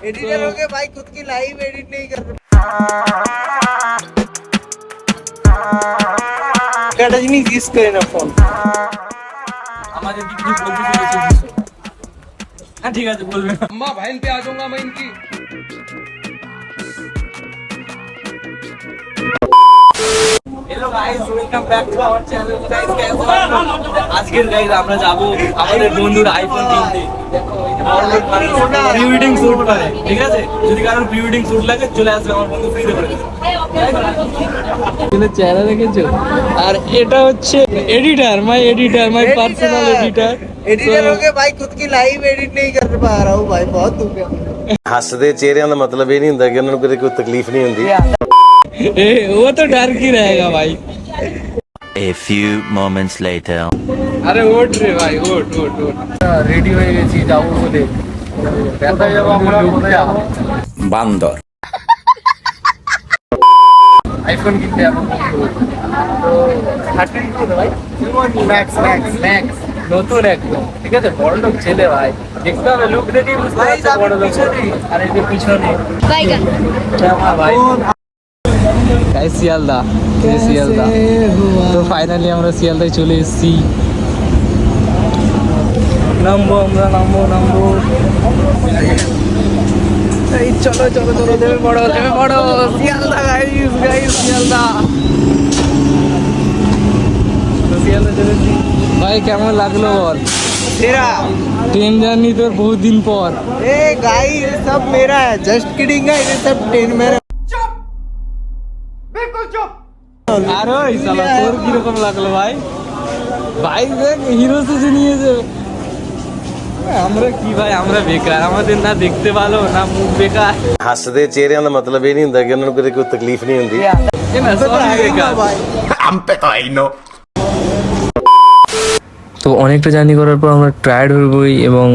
Editor हो गए भाई, खुद की लाइव एडिट नहीं कर रहे। नहीं यूज करे ना फोन। আমাদের কি কিছু বলতে চলেছে? হ্যাঁ ঠিক আছে বলবে। अम्मा बहन पे आ जाऊंगा मैं इनकी। Hello guys, welcome back to our channel. Guys কেমন আছেন? আজকের গাইস আমরা যাব আমাদের বন্ধুর আইফোন কিনতে। দেখো এই যে বড় লোক প্রি ওয়েডিং শুট করে, ঠিক আছে? যদি কারোর প্রি ওয়েডিং শুট লাগে চলে আসবে আমার বন্ধু ফ্রিতে করে দেবে। তুমি চেহারা দেখেছো? আর এটা হচ্ছে editor, my personal editor. Editor हो गए भाई, खुद की लाइव एडिट नहीं कर पा रहा हूँ भाई, बहुत दुख है। ਹੱਸਦੇ ਚਿਹਰਿਆਂ ਦਾ ਮਤਲਬ ਇਹ ਨਹੀਂ ਹੁੰਦਾ ਕਿ ਉਹਨਾਂ ਨੂੰ ਕਦੇ ਕੋਈ ਤਕਲੀਫ नहीं ਹੁੰਦੀ। वो तो डर की रहेगा भाई। A few moments later. আরে ওঠ রে ভাই, ওঠ। রেডি হয়ে গেছি, যাবো বলে। কোথায় যাবো আমরা? বান্দর। আইফোন কিনতে যাবো। তো 13 প্রো ভাই, ম্যাক্স নতুন একদম, ঠিক আছে? বড় লোক ছেলে ভাই, দেখতে হবে, লুক দেখেই বুঝতে পারছো বড় লোক। আর এই যে পিছনে ভাই গাইস শিয়ালদা, তো ফাইনালি আমরা শিয়ালদায় চলে এসেছি। নামবো এই চলো দেবে বড় শিয়ালদা গাইস শিয়ালদা চলেছি ভাই। কেমন লাগলো বল? तेरा ट्रेन জার্নি তোর বহুত দিন পর। ए गाइस ये सब मेरा है, जस्ट किडिंग है, ये सब टेन मेरा। আর ওই শালা তোর কিরকম লাগলো ভাই? ভাই দেখ হিরো সেজে নিয়েছে। আমরা কি ভাই, আমরা বেকার, আমাদের না দেখতে ভালো না মুখ বেকার। ਹੱਸਦੇ ਚਿਹਰਿਆਂ ਦਾ ਮਤਲਬ ਇਹ ਨਹੀਂ ਹੁੰਦਾ ਕਿ ਉਹਨਾਂ ਨੂੰ ਕਦੇ ਕੋਈ ਤਕਲੀਫ ਨਹੀਂ ਹੁੰਦੀ। এ না সবই বেকার। তো অনেকটা জার্নি করার পর আমরা টায়ার্ড হয়ে পড়ি এবং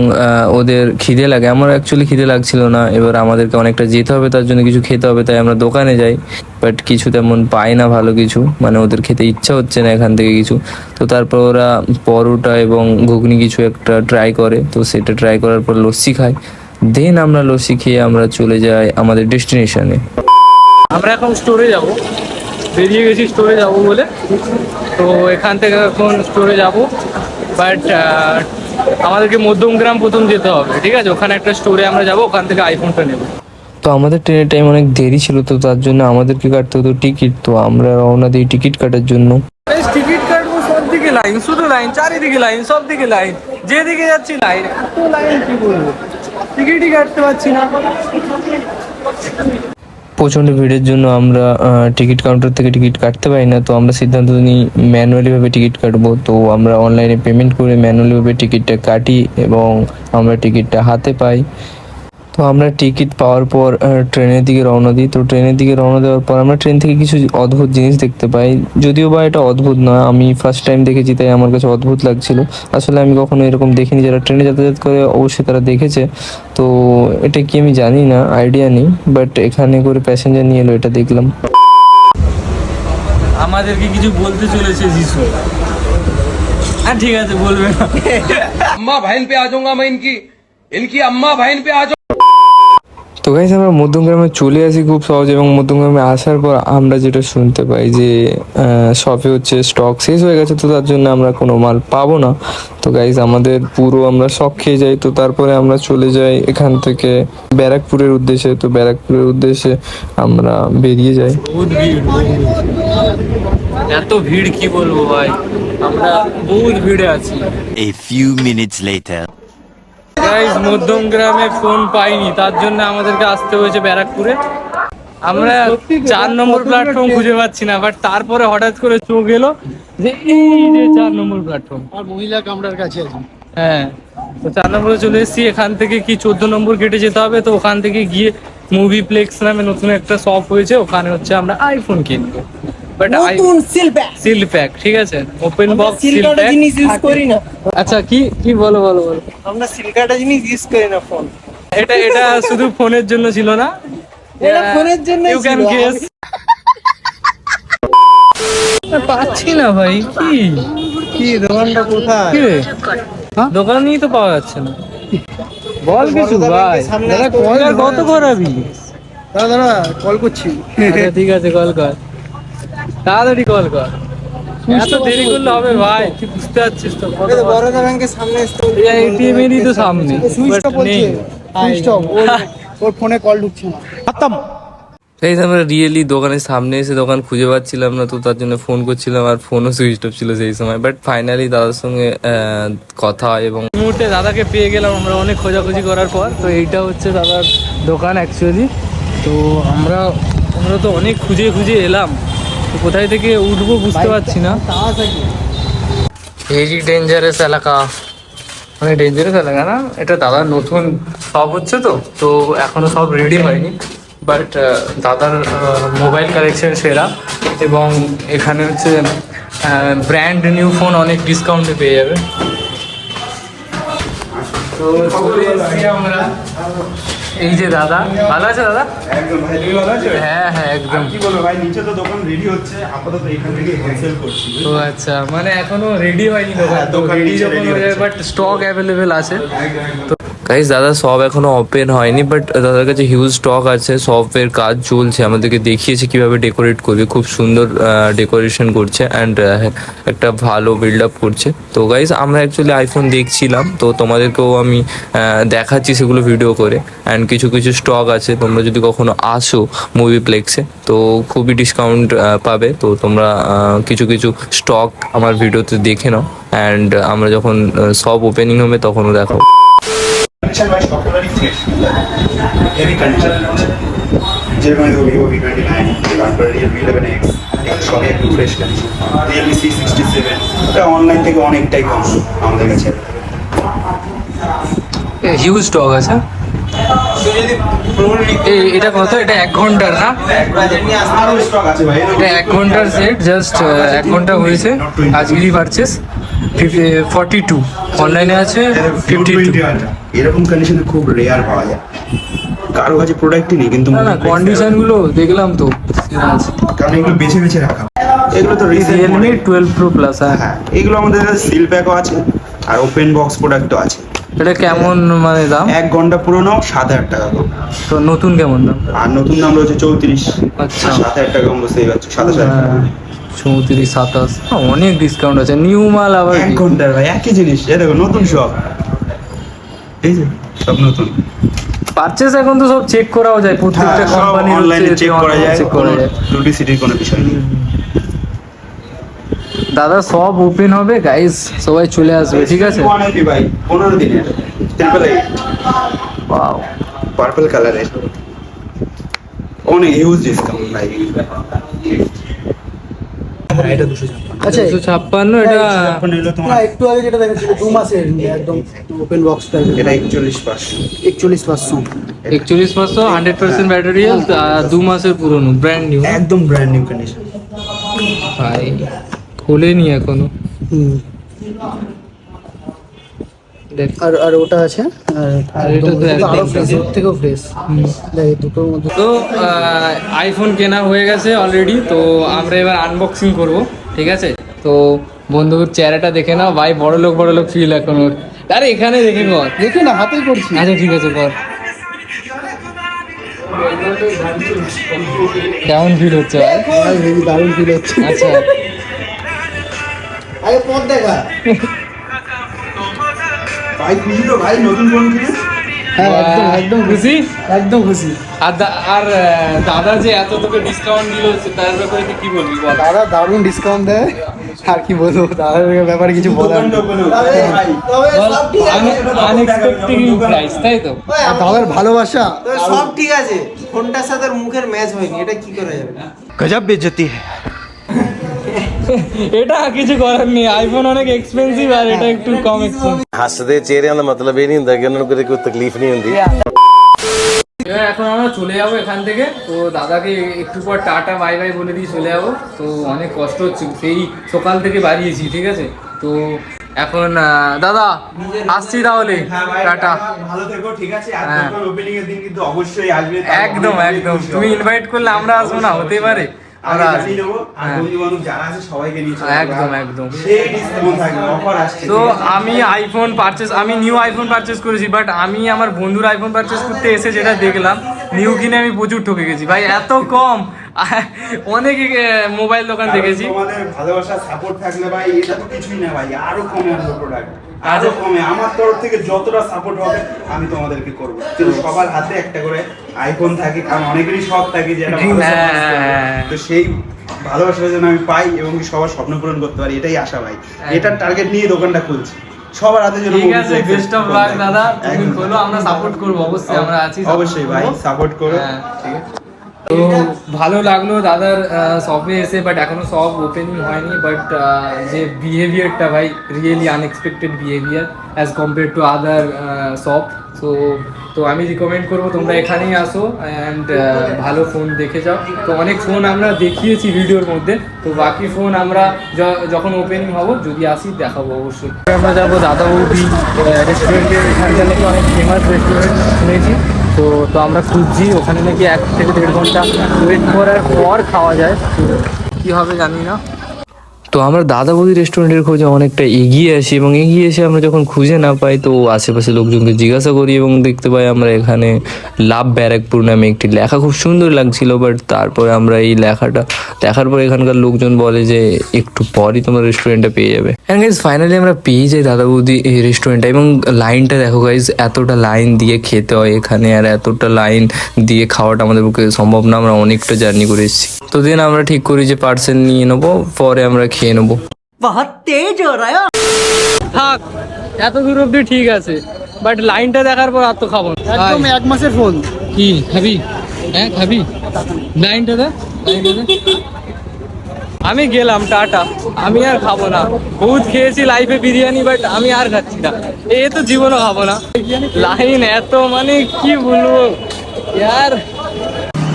ওদের খিদে লাগে। আমার অ্যাকচুয়ালি খিদে লাগছিল না, এবার আমাদেরকে অনেকটা যেতে হবে, তার জন্য কিছু খেতে হবে, তাই আমরা দোকানে যাই। বাট কিছু তেমন পাই না ভালো কিছু, মানে ওদের খেতে ইচ্ছা হচ্ছে না এখান থেকে কিছু। তো তারপর ওরা পরোটা এবং ঘুগনি কিছু একটা ট্রাই করে, তো সেটা ট্রাই করার পর লস্যি খাই। দেন আমরা লস্যি খেয়ে আমরা চলে যাই আমাদের ডেস্টিনেশনে। আমরা এখন স্টোরে যাব, বেরিয়ে গেছি স্টোরে যাব বলে। তো এখান থেকে এখন স্টোরে যাব, বাট আমাদেরকে মধ্যমগ্রাম প্রথম যেতে হবে, ঠিক আছে? ওখানে একটা স্টোরে আমরা যাব, ওখান থেকে আইফোনটা নেব। তো আমাদের ট্রেনের টাইম অনেক দেরি ছিল, তো তার জন্য আমাদেরকে কাটতে হতো টিকিট। তো আমরা রওনা দিই টিকিট কাটার জন্য। টিকিট কাটবো, সব দিকে লাইন, শুধু লাইন, চারিদিকে লাইন, সব দিকে লাইন, যেদিকে যাচ্ছি লাইন, এত লাইন কি বলবো, টিকিটই কাটতে পারছি না। প্রচণ্ড ভিড়ের জন্য আমরা টিকিট কাউন্টার থেকে টিকিট কাটতে পারি না। তো আমরা সিদ্ধান্ত নিই ম্যানুয়ালিভাবে টিকিট কাটবো। তো আমরা অনলাইনে পেমেন্ট করে ম্যানুয়ালিভাবে টিকিটটা কাটি এবং আমরা টিকিটটা হাতে পাই। তো আমরা টিকিট পাওয়ার পর ট্রেনের দিকে রওনা দিই। তো ট্রেনের দিকে রওনা দেওয়ার পর আমরা ট্রেন থেকে কিছু অদ্ভুত জিনিস দেখতে পাই, যদিও বা এটা অদ্ভুত নয়, আমি ফার্স্ট টাইম দেখেছি তাই আমার কাছে অদ্ভুত লাগছিল। আসলে আমি কখনো এরকম দেখিনি, যারা ট্রেনে যাতায়াত করে অবশ্যই তারা দেখেছে। তো এটা কি আমি জানি না, আইডিয়া নেই, বাট এখানে করে প্যাসেঞ্জার নিয়ে এলো, এটা দেখলাম। আমাদের কি কিছু বলতে চলেছে যিশু? হ্যাঁ ঠিক আছে বলবে না। अम्मा बहन पे आ जाऊंगा मैं इनकी अम्मा बहन पे आ जाऊंगा। তো গাইস আমরা মধ্যমগ্রামে চলে আসি খুব সহজে, এবং মধ্যমগ্রামে আসার পর আমরা যেটা শুনতে পাই যে শপে হচ্ছে স্টক শেষ হয়ে গেছে, তো তার জন্য আমরা কোনো মাল পাবো না। তো গাইস আমাদের পুরো আমরা শক খেয়ে যাই। তো তারপরে আমরা চলে যাই এখান থেকে ব্যারাকপুরের উদ্দেশ্যে। তো ব্যারাকপুরের উদ্দেশ্যে আমরা বেরিয়ে যাই। বহুত ভিড়, এত ভিড় কি বলবো ভাই, আমরা বহুত ভিড়ে আছি। A few minutes later. Guys মধ্যমগ্রামে ফোন পাইনি, তার জন্য আমাদেরকে আসতে হয়েছে ব্যারাকপুরে। আমরা 4 নম্বর প্ল্যাটফর্ম খুঁজে পাচ্ছি না, বাট তারপরে হঠাৎ করে চোখ এলো যে এই যে 4 নম্বর প্ল্যাটফর্ম, और महिला काउंटर का আছে। হ্যাঁ। তো 4 নম্বরে চলে এসেছি। এখান থেকে কি 14 নম্বর গেটে যেতে হবে। তো ওখান থেকে গিয়ে মুভিপ্লেক্স নামে নতুন একটা শপ হয়েছে, ওখানে হচ্ছে আমরা আইফোন কিনবো। বাট নতুন সিল প্যাক, ঠিক আছে? ওপেন বক্স সিল সিলকাটা প্যাক। জিনিস ইউজ করি না আচ্ছা কি বলো। আমরা, সিলকাটা জিনিস ইউজ করি না ফোন। এটা শুধু ফোনের জন্য ছিল না, এটা ফোনের জন্য ইউ ক্যান গেস। পাচ্ছি না ভাই, কি কি দোকানটা কোথায়? কি রে দোকানেই তো পাওয়া যাচ্ছে না। বল কিছু ভাই, দাদা কল আর কত করাবি? দাদা দাদা কল করছি। আচ্ছা ঠিক আছে, কল কর, তাড়াতাড়ি কল কর। এত দেরি করলে হবে ভাই, তুই বুঝতে পারছিস তো? এই তো বরোদা ব্যাংকের সামনে এটিএম এরই তো সামনে, সুইচ but অফ বলছে, নেই। Switch off. ওর ফোনে কল ঢুকছে না। সেই আমরা রিয়েলি দোকানের সামনে এসে দোকান খুঁজে পাচ্ছিলাম না, তো তার জন্য ফোন করছিলাম আর ফোনও সুইচ অফ ছিল সেই সময়। বাট ফাইনালি দাদার সঙ্গে কথা এবং এই মুহূর্তে দাদাকে পেয়ে গেলাম আমরা অনেক খোঁজাখুঁজি করার পর। তো এইটা হচ্ছে দাদার দোকান অ্যাকচুয়ালি। তো আমরা তো অনেক খুঁজে খুঁজে এলাম, তো কোথায় থেকে উঠবো বুঝতে পারছি না। ভেরি ডেঞ্জারাস এলাকা, মানে ডেঞ্জারাস এলাকা না, এটা দাদার নতুন সব হচ্ছে তো এখনো সব রেডি হয়নি। বাট দাদার মোবাইল কালেকশন সেরা, এবং এখানে হচ্ছে ব্র্যান্ড নিউ ফোন অনেক ডিসকাউন্টে পেয়ে যাবে। তো চলে এসেছি আমরা, এই যে দাদা। ভালো আছে দাদা? একদম ভাই, তুমি ভালো আছো? হ্যাঁ হ্যাঁ একদম। কি বলবো ভাই, নিচে তো দোকান রেডি হচ্ছে, আপাতত এখান থেকে হোলসেল করছি। ও আচ্ছা, মানে এখনো রেডি হয়নি দোকান, হ্যাঁ, দোকান রেডি নিচে যখন ready হয়ে যাবে, হচ্ছে। বাট স্টক অ্যাভেলেবেল আছে। তো গাইস দাদা সব এখনো ওপেন হয়নি, বাট দাদার কাছে হিউজ স্টক আছে, সবের কাজ চলছে, আমাদেরকে দেখিয়েছে কিভাবে ডেকোরেট করবে, খুব সুন্দর ডেকোরেশন করছে অ্যান্ড একটা ভালো বিল্ড আপ করছে। তো গাইস আমরা অ্যাকচুয়ালি আইফোন দেখছিলাম, তো তোমাদেরকেও আমি দেখাচ্ছি সেগুলো ভিডিও করে। অ্যান্ড কিছু কিছু স্টক আছে, তোমরা যদি কখনো আসো মুভিপ্লেক্সে তো খুবই ডিসকাউন্ট পাবে। তো তোমরা কিছু কিছু স্টক আমার ভিডিওতে দেখে নাও, অ্যান্ড আমরা যখন সব ওপেনিং হবে তখনও দেখাবো। কন্ডিশন ভাই সবগুলোরই ফ্রেশ, হেভি কন্ডিশন আছে। যেরকম দেখো ভিভো V29, তারপরে রিয়েলমি 11X, এগুলো সবই একটু ফ্রেশ কন্ডিশন। রিয়েলমি C67, এটা অনলাইন থেকে অনেকটাই কম আমাদের কাছে। হিউজ স্টক আছে। এটা কত? এটা 1 ঘন্টার না? আরও স্টক আছে ভাই, এটা 1 ঘন্টার সেট, জাস্ট 1 ঘন্টা হয়েছে আজকেরই পারচেস। 42 অনলাইনে আছে, 52। এরকম কন্ডিশনে খুব রেয়ার পাওয়া যায়, কারো কাছে প্রোডাক্টই নেই কিন্তু না না, কন্ডিশন গুলো দেখলাম তো সেরা আছে। কারণ এগুলো বেছে বেছে রাখা। এগুলো তো রিয়েলমি 12 Pro Plus। হ্যাঁ, এগুলো আমাদের সিল প্যাকও আছে আর ওপেন বক্স প্রোডাক্টও আছে। এটা কেমন মানে দাম? 1 ঘন্টা পুরনো 7,000 টাকা করে। তো নতুন কেমন দাম? আর নতুন দাম রয়েছে 34। আচ্ছা। 7,000 টাকা কম বুঝতেই পারছো, 27,000 টাকা। 34, 27 অনেক ডিসকাউন্ট আছে। নিউ মাল আবার 1 কি? ঘন্টার ভাই একই জিনিস, এই দেখো নতুন সব, এই যে সব নতুন। পারচেস এখন তো সব চেক করাও যায়, প্রত্যেকটা কোম্পানির অনলাইনে চেক করা যায়, চেক করা যায়। ডুপ্লিসিটির কোনো বিষয় নেই। দাদা সব ওপেন হবে গাইস, সবাই চলে আসবে, ঠিক আছে? 180 ভাই, 15 দিনের ট্রিপল এইট ওয়াও, পার্পল কালারের, অনেক হিউজ ডিসকাউন্ট ভাই। এটা 256। আচ্ছা 256 এটা এখন নিলো না, তোমার, একটু আগে যেটা দেখাচ্ছিল 2 মাসের একদম ওপেন বক্স টাইপের, এটা 41,500। 41,500। 41,500 100% ব্যাটারি হেলথ, 2 মাসের পুরনো, ব্র্যান্ড নিউ। একদম ব্র্যান্ড নিউ কন্ডিশন। ভাই খোলেনি এখনো। দেখ, আর ওটা আছে, আর এটা তো আরো একদম ফ্রেশ, ওর থেকেও ফ্রেশ। দেখ এই দুটোর মধ্যে তো আইফোন কেনা হয়ে গেছে অলরেডি, তো আমরা এবার আনবক্সিং করব, ঠিক আছে? তো বন্ধুর চেহারাটা দেখে নাও ভাই, বড় লোক ফিল এখন ওর। আরে এখানে দেখে কর, দেখে না, হাতেই করছি। আচ্ছা ঠিক আছে কর। কেমন ফিল হচ্ছে ভাই? ভাই হেভি দারুণ ফিল হচ্ছে। আচ্ছা আগে পথ দেখা। ভাই খুশি তো ভাই, নতুন ফোন কিনে? হ্যাঁ একদম একদম খুশি? একদম খুশি। আর দাদা যে এত তোকে ডিসকাউন্ট দিল, তার ব্যাপারে তুই কি বলবি বল? দাদা দারুণ ডিসকাউন্ট দেয়, আর কি বলবো, দাদার ব্যাপারে কিছু বলার নেই। আনএক্সপেক্টেড প্রাইস, তাই তো? আর দাদার ভালোবাসা সব ঠিক আছে, ফোনটার সাথে ওর মুখের ম্যাচ হয়নি, এটা কি করা যাবে? গজব বেজতি है। এটা কিছু করার নেই, আইফোন অনেক এক্সপেন্সিভ আর এটা একটু কম এক্সপেন্সিভ। ਹੱਸਦੇ ਚਿਹਰਿਆਂ ਦਾ ਮਤਲਬ ਇਹ ਨਹੀਂ ਹੁੰਦਾ ਕਿ ਉਹਨਾਂ ਨੂੰ ਕਦੇ ਕੋਈ ਤਕਲੀਫ ਨਹੀਂ ਹੁੰਦੀ। এবার এখন আমরা চলে যাবো এখান থেকে। তো দাদাকে একটু পর টাটা বাই বাই বলে দিয়ে চলে যাবো। তো অনেক কষ্ট হচ্ছে, সেই সকাল থেকে বাড়িয়েছি, ঠিক আছে? তো এখন দাদা আসছি তাহলে, টাটা। ভালো থেকো, ঠিক আছে? আর হ্যাঁ। দোকান ওপেনিং এর দিন কিন্তু অবশ্যই আসবে। একদম একদম, তুমি ইনভাইট করলে আমরা আসবো না, হতে পারে? আমরা জানিয়ে নেবো আর বন্ধু বান্ধব যারা আছে সবাইকে নিয়ে চলে একদম একদম। সেই ডিসকাউন্ট থাকবে, অফার আসছে। তো আমি নিউ আইফোন পারচেস করেছি, বাট আমি আমার বন্ধুর আইফোন পারচেস করতে এসে যেটা দেখলাম, নিউ কিনে আমি প্রচুর ঠকে গেছি ভাই, এত কম। অনেক মোবাইল দোকান দেখেছি। তোমাদের ভালোবাসা সাপোর্ট থাকলে ভাই এটা তো কিছুই না ভাই, আরো কমে আনবো প্রোডাক্ট, আরো কমে। আমার তরফ থেকে যতটা সাপোর্ট হবে আমি তোমাদেরকে করবো। কিন্তু সবার হাতে একটা করে আইফোন থাকে, কারণ অনেকেরই শখ থাকে যে একটা ভালো phone আসবে। তো সেই ভালোবাসার জন্য আমি পাই এবং কি সবার স্বপ্ন পূরণ করতে পারি, এটাই আশা ভাই। এটার টার্গেট নিয়ে দোকানটা খুলছি, সবার হাতে যেন ঠিক আছে, বেস্ট অফ লাক দাদা, তুমি বলো, আমরা সাপোর্ট করব, অবশ্যই আমরা আছি। অবশ্যই ভাই, সাপোর্ট করো। ঠিক আছে। তো ভালো লাগলো দাদার শপে এসে, বাট এখনো শপ ওপেনিং হয়নি। বাট যে বিহেভিয়ারটা ভাই, really unexpected behaviour as compare to other shop. তো আমি রিকমেন্ড করবো তোমরা এখানেই আসো অ্যান্ড ভালো ফোন দেখে যাও। তো অনেক ফোন আমরা দেখিয়েছি ভিডিওর মধ্যে, তো বাকি ফোন আমরা যখন ওপেনিং হবো যদি আসি দেখাবো অবশ্যই। আমরা যাবো দাদা বৌদি রেস্টুরেন্টে, এখানটা নাকি অনেক ফেমাস রেস্টুরেন্ট শুনেছি। তো আমরা খুঁজছি, ওখানে নাকি 1 থেকে 1.5 ঘন্টা ওয়েট করার পর খাওয়া যায়, কী হবে জানি না। তো আমরা দাদা বৌদি রেস্টুরেন্টের খোঁজে অনেকটা এগিয়ে আসি এবং এগিয়ে এসে আমরা যখন খুঁজে না পাই তো আশেপাশে লোকজনকে জিজ্ঞাসা করি এবং দেখতে পাই আমরা এখানে লাভ ব্যারাকপুর নামে একটি লেখা, খুব সুন্দর লাগছিল। বাট তারপরে আমরা এই লেখাটা দেখার পর এখানকার লোকজন বলে যে একটু পরই তোমরা রেস্টুরেন্টটা পেয়ে যাবে। অ্যান্ড গাইজ ফাইনালি আমরা পেয়ে যাই দাদা বৌদি এই রেস্টুরেন্টটা। এবং লাইনটা দেখো গাইজ, এতটা লাইন দিয়ে খেতে হয় এখানে, আর এতটা লাইন দিয়ে খাওয়াটা আমাদের পক্ষে সম্ভব না। আমরা অনেকটা জার্নি করে এসেছি। তো দিন আমরা ঠিক করি যে পার্সেল নিয়ে নেবো, পরে আমরা খেয়ে নেবো। থাক, এত দূর অব্দি ঠিক আছে, বাট লাইনটা দেখার পর আর তো খাবো না। একদম 1 মাসের ফোন। কি খাবি? হ্যাঁ খাবি? লাইনটা দে। আমি গেলাম, টাটা, আমি আর খাবো না। বহুত খেয়েছি লাইফে বিরিয়ানি, বাট আমি আর খাচ্ছি না, এ তো জীবনও খাবো না। লাইন এত, মানে কি বলবো यार।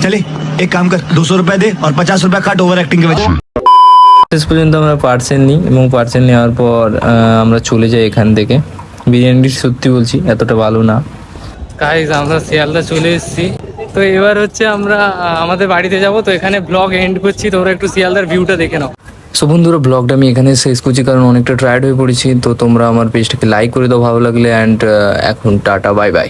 चले एक काम कर 200 रुपए दे और 50 रुपए काट ओवर एक्टिंग के वजह। শেষ পর্যন্ত আমরা পার্সেল নিই এবং পার্সেল নেওয়ার পর আমরা চলে যাই এখান থেকে। বিরিয়ানিটি সত্যি বলছি এতটা ভালো না। গাইস আমরা শিয়ালদা চলে এসেছি, তো এবার হচ্ছে আমরা আমাদের বাড়িতে যাব। তো এখানে ব্লগ এন্ড করছি, তোমরা একটু শিয়ালদার ভিউটা দেখে নাও। সো বন্ধুরা, ব্লগটা আমি এখানে শেষ করছি কারণ অনেকটা টায়ার্ড হয়ে পড়েছি। তো তোমরা আমার পেজটাকে লাইক করে দাও ভালো লাগলে, অ্যান্ড এখন টাটা, বাই বাই।